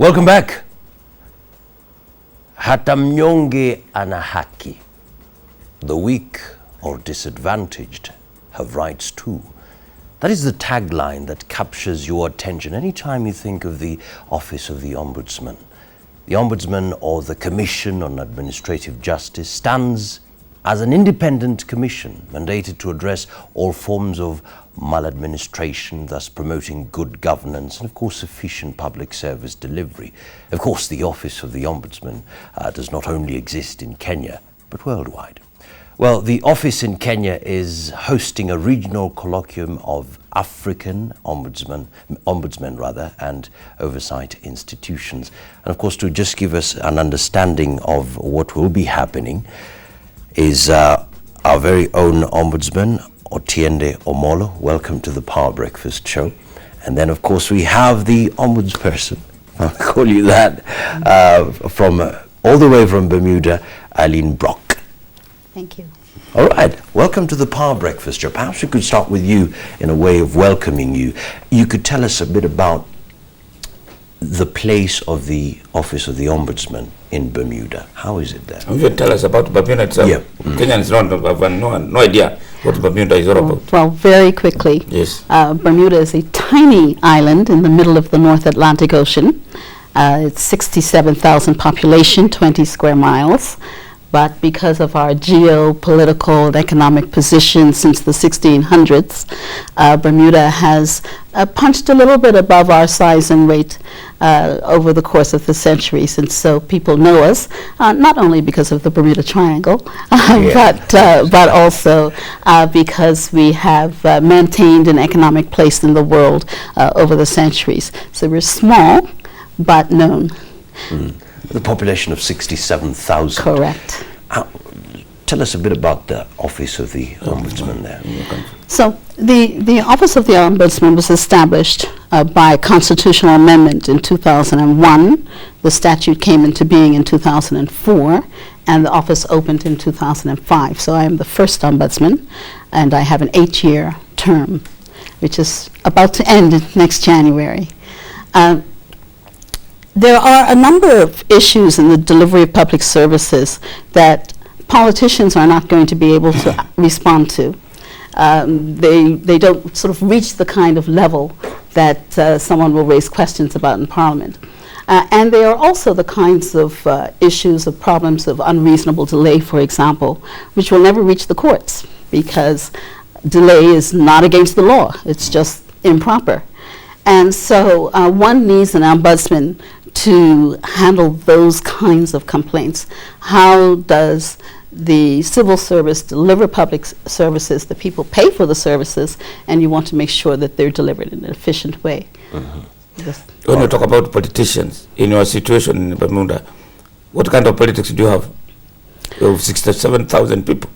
Welcome back. Hata mnyonge ana haki. The weak or disadvantaged have rights too. That is the tagline that captures your attention anytime you think of the Office of the Ombudsman. The Ombudsman, or the Commission on Administrative Justice, stands as an independent commission mandated to address all forms of maladministration, thus promoting good governance and, of course, efficient public service delivery. Of course, the Office of the Ombudsman does not only exist in Kenya, but worldwide. Well, the office in Kenya is hosting a regional colloquium of African ombudsmen and oversight institutions. And of course, to just give us an understanding of what will be happening is our very own ombudsman, Otiende Omolo. Welcome to the Power Breakfast Show. And then, of course, we have the ombudsperson, I'll call you that, from all the way from Bermuda, Eileen Brock. Thank you. All right, welcome to the Power Breakfast Show. Perhaps we could start with you in a way of welcoming you. You could tell us a bit about the place of the Office of the Ombudsman in Bermuda. How is it there? You can tell us about Bermuda itself. Yeah. Kenyans have no idea what Bermuda is all about. Well, very quickly. Yes. Bermuda is a tiny island in the middle of the North Atlantic Ocean. It's 67,000 population, 20 square miles. But because of our geopolitical and economic position since the 1600s, Bermuda has punched a little bit above our size and weight over the course of the centuries. And so people know us, not only because of the Bermuda Triangle, but also because we have maintained an economic place in the world over the centuries. So we're small, but known. The population of 67,000. Correct. Tell us a bit about the Office of the Ombudsman there. So the Office of the Ombudsman was established by constitutional amendment in 2001. The statute came into being in 2004, and the office opened in 2005. So I am the first ombudsman, and I have an 8-year term, which is about to end next January. There are a number of issues in the delivery of public services that politicians are not going to be able to respond to. They don't sort of reach the kind of level that someone will raise questions about in Parliament. And they are also the kinds of issues of problems of unreasonable delay, for example, which will never reach the courts because delay is not against the law. It's just improper. And so one needs an ombudsman to handle those kinds of complaints. How does the civil service deliver public services? The people pay for the services, and you want to make sure that they're delivered in an efficient way. When you talk about politicians, in your situation in Bermuda, what kind of politics do you have? You have 67,000 people.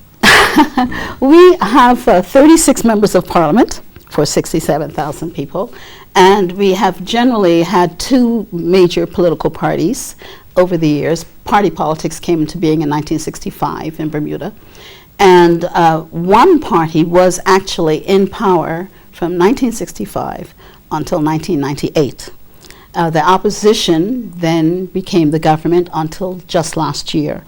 We have 36 members of parliament for 67,000 people. And we have generally had 2 major political parties over the years. Party politics came into being in 1965 in Bermuda. And one party was actually in power from 1965 until 1998. The opposition then became the government until just last year.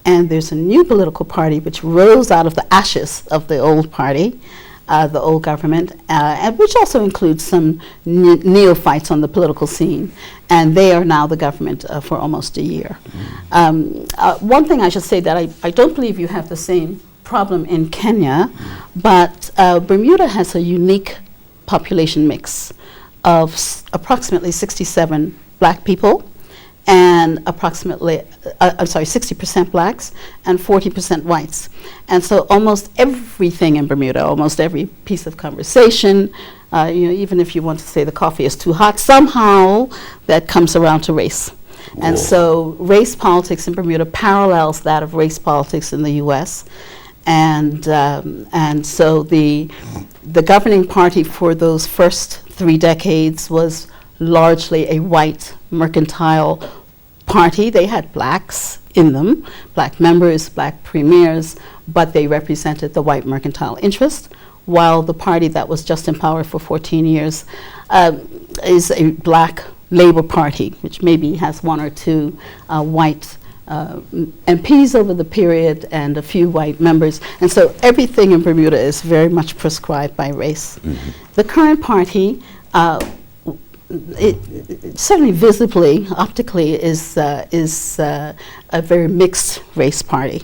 And there's a new political party which rose out of the ashes of the old party, the old government, and which also includes some neophytes on the political scene, and they are now the government for almost a year. One thing I should say that I don't believe you have the same problem in Kenya, but Bermuda has a unique population mix of approximately 67 black people, and approximately, 60% blacks and 40% whites. And so almost everything in Bermuda, almost every piece of conversation, even if you want to say the coffee is too hot, somehow that comes around to race. Whoa. And so race politics in Bermuda parallels that of race politics in the US. And so the governing party for those first 3 decades was largely a white mercantile party. They had blacks in them, black members, black premiers, but they represented the white mercantile interest, while the party that was just in power for 14 years is a black Labour Party, which maybe has one or two white MPs over the period and a few white members. And so everything in Bermuda is very much prescribed by race. The current party, it certainly visibly, optically, is a very mixed race party.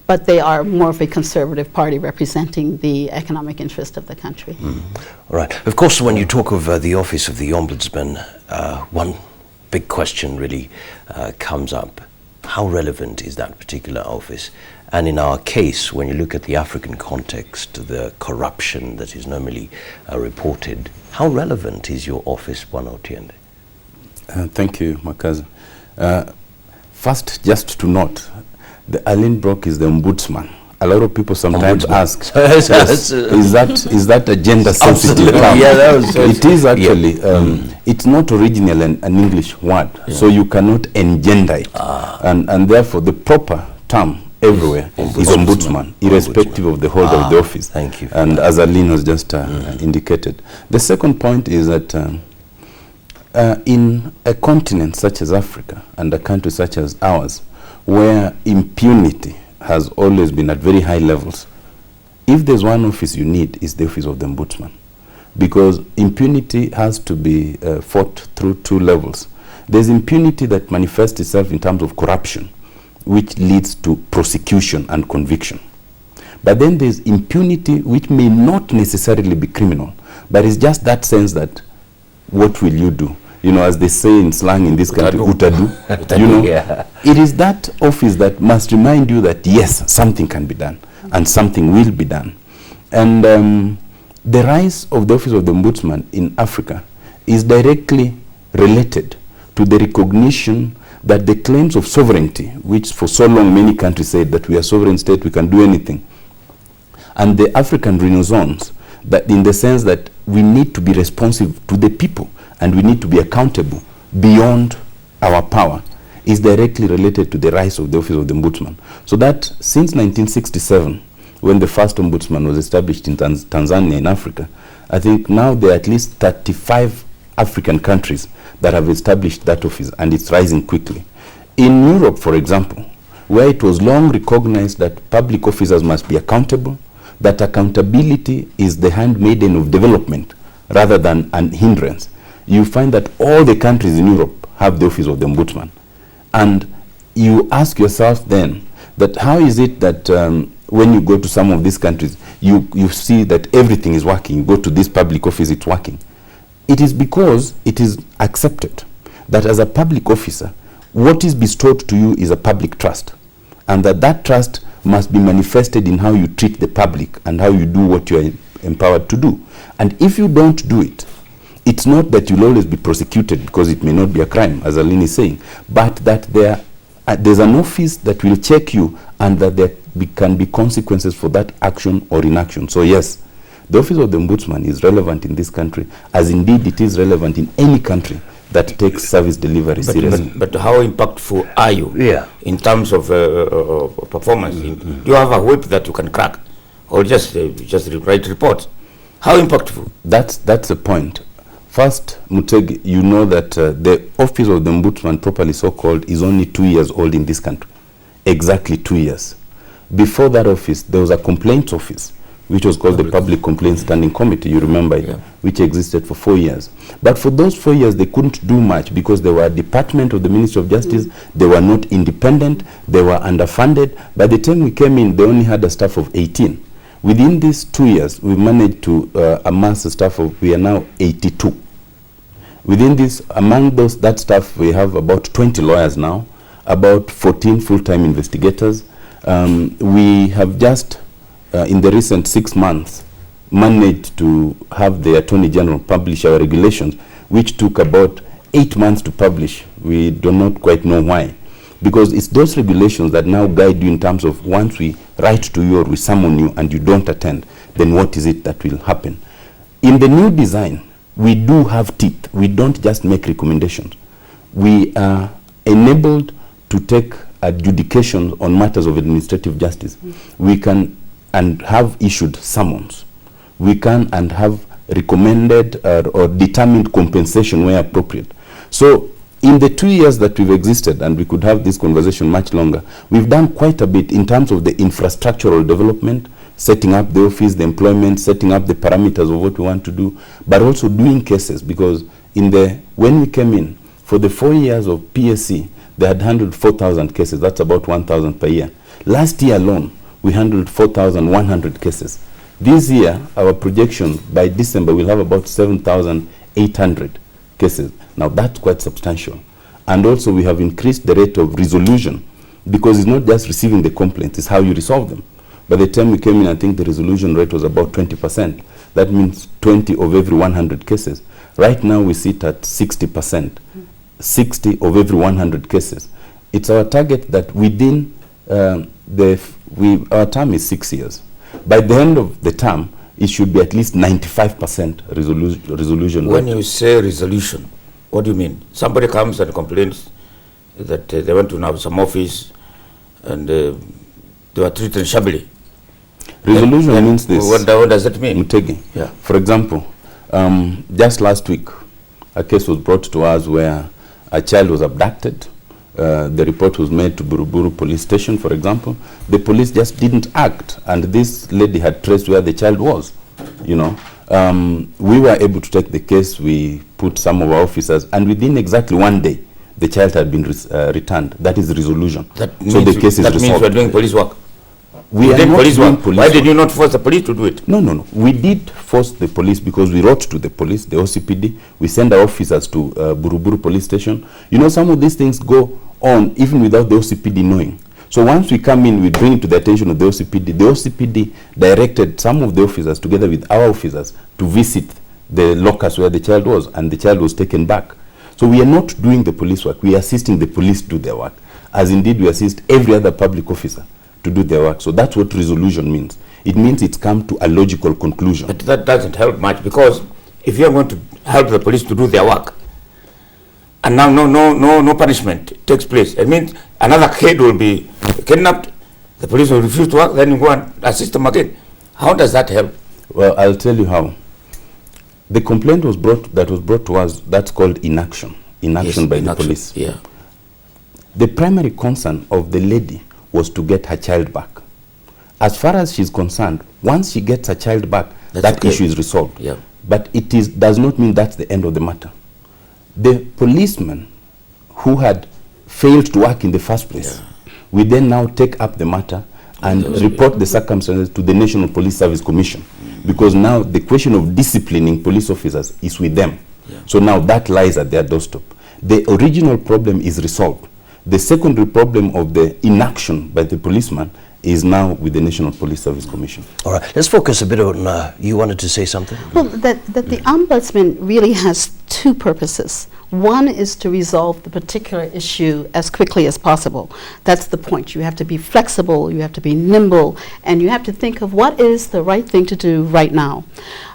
But they are more of a conservative party representing the economic interest of the country. All right. Of course, when you talk of the Office of the Ombudsman, one big question really comes up. How relevant is that particular office? And in our case, when you look at the African context, the corruption that is normally reported, how relevant is your office, Bwana Otiende? Thank you, my cousin. First, just to note, the Aline Brock is the ombudsman. A lot of people sometimes ask, yes, is that a gender sensitive term? Yeah, that was it is actually. It's not originally an English word, so you cannot engender it. And therefore, the proper term everywhere is ombudsman, irrespective of the holder of the office. Thank you. And as Aline has just indicated. The second point is that in a continent such as Africa and a country such as ours, where impunity has always been at very high levels, if there's one office you need, is the office of the ombudsman. Because impunity has to be fought through two levels. There's impunity that manifests itself in terms of corruption, which leads to prosecution and conviction. But then there's impunity which may not necessarily be criminal, but it's just that sense that, what will you do? You know, as they say in slang in this country, utadu. You know, it is that office that must remind you that yes, something can be done and something will be done. And the rise of the office of the ombudsman in Africa is directly related to the recognition that the claims of sovereignty, which for so long many countries said that we are a sovereign state, we can do anything, and the African Renaissance, that in the sense that we need to be responsive to the people and we need to be accountable beyond our power, is directly related to the rise of the office of the ombudsman. So that since 1967, when the first ombudsman was established in Tanzania in Africa, I think now there are at least 35 African countries that have established that office, and it's rising quickly. In Europe, for example, where it was long recognized that public officers must be accountable, that accountability is the handmaiden of development rather than an hindrance, you find that all the countries in Europe have the office of the ombudsman. And you ask yourself then that how is it that when you go to some of these countries, you see that everything is working, you go to this public office, it's working. It is because it is accepted that as a public officer, what is bestowed to you is a public trust, and that trust must be manifested in how you treat the public and how you do what you are empowered to do. And if you don't do it, it's not that you'll always be prosecuted because it may not be a crime, as Aline is saying, but that there's an office that will check you and that there can be consequences for that action or inaction. So yes, the office of the ombudsman is relevant in this country, as indeed it is relevant in any country that takes service delivery seriously. But how impactful are you in terms of performance? Do you have a whip that you can crack, or just write reports? How impactful? That's the point. First, Mutegi, you know that the office of the ombudsman, properly so called, is only 2 years old in this country. Exactly 2 years. Before that office, there was a complaints office, which was called the Public Complaints Standing Committee, you remember it, which existed for 4 years. But for those 4 years, they couldn't do much because they were a department of the Ministry of Justice, they were not independent, they were underfunded. By the time we came in, they only had a staff of 18. Within these 2 years, we managed to amass a staff of, we are now 82. Within this, among that staff, we have about 20 lawyers now, about 14 full-time investigators. We have just, in the recent 6 months, managed to have the Attorney General publish our regulations, which took about 8 months to publish. We do not quite know why. Because it's those regulations that now guide you in terms of once we write to you or we summon you and you don't attend, then what is it that will happen? In the new design, we do have teeth. We don't just make recommendations. We are enabled to take adjudications on matters of administrative justice. We can and have issued summons. We can and have recommended or determined compensation where appropriate. So in the 2 years that we've existed, and we could have this conversation much longer, we've done quite a bit in terms of the infrastructural development, setting up the office, the employment, setting up the parameters of what we want to do, but also doing cases, because when we came in, for the 4 years of PSC, they had handled 4,000 cases. That's about 1,000 per year. Last year alone, we handled 4,100 cases. This year, our projection, by December, we'll have about 7,800 cases. Now, that's quite substantial. And also, we have increased the rate of resolution, because it's not just receiving the complaints, it's how you resolve them. By the time we came in, I think the resolution rate was about 20%. That means 20 of every 100 cases. Right now, we sit at 60%. 60 of every 100 cases. It's our target that within our term is 6 years. By the end of the term, it should be at least 95% resolution. When you say resolution, what do you mean? Somebody comes and complains that they went to some office and they were treated shabbily. Resolution means this. What does that mean? Yeah. For example, just last week, a case was brought to us where a child was abducted. The report was made to Buruburu police station, for example. The police just didn't act, and this lady had traced where the child was. You know, we were able to take the case. We put some of our officers, and within exactly 1 day, the child had been returned. That is resolution. So the case is resolved. That means we're doing police work. We are not police doing work. police Why did work. you not force the police to do it? No. We did force the police because we wrote to the police, the OCPD. We send our officers to Buruburu police station. You know, some of these things go on even without the OCPD knowing. So once we come in, we bring it to the attention of the OCPD. The OCPD directed some of the officers together with our officers to visit the locus where the child was, and the child was taken back. So we are not doing the police work. We are assisting the police do their work, as indeed we assist every other public officer to do their work. So that's what resolution means. It means it's come to a logical conclusion. But that doesn't help much, because if you're going to help the police to do their work, and now no punishment takes place, it means another kid will be kidnapped, the police will refuse to work, then you go and assist them again. How does that help? Well, I'll tell you how. The complaint was brought to us, that's called inaction. Inaction by the police. Yeah. The primary concern of the lady was to get her child back. As far as she's concerned, once she gets her child back, that issue is resolved. Yeah. But it does not mean that's the end of the matter. The policeman who had failed to work in the first place, we then now take up the matter and report the circumstances to the National Police Service Commission, because now the question of disciplining police officers is with them. Yeah. So now that lies at their doorstep. The original problem is resolved. The secondary problem of the inaction by the policeman is now with the National Police Service Commission. All right, let's focus a bit on, you wanted to say something? Well, that the Ombudsman really has two purposes. One is to resolve the particular issue as quickly as possible. That's the point. You have to be flexible, you have to be nimble, and you have to think of what is the right thing to do right now.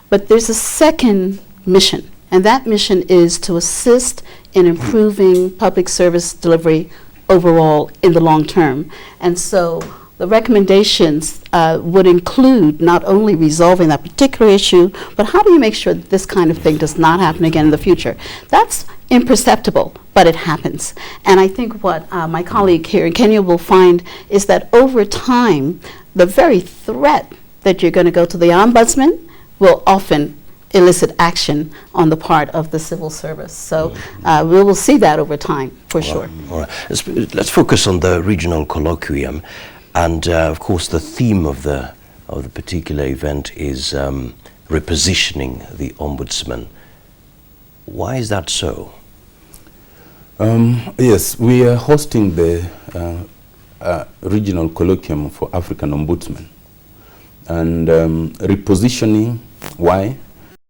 But there's a second mission, and that mission is to assist in improving public service delivery overall in the long term. And so the recommendations would include not only resolving that particular issue, but how do you make sure that this kind of thing does not happen again in the future? That's imperceptible, but it happens. And I think what my colleague here in Kenya will find is that over time, the very threat that you're going to go to the Ombudsman will often elicit action on the part of the civil service. So we will see that over time, for sure. All right. Let's focus on the regional colloquium. And of course, the theme of the particular event is repositioning the Ombudsman. Why is that so? Yes, we are hosting the regional colloquium for African Ombudsman. And repositioning, why?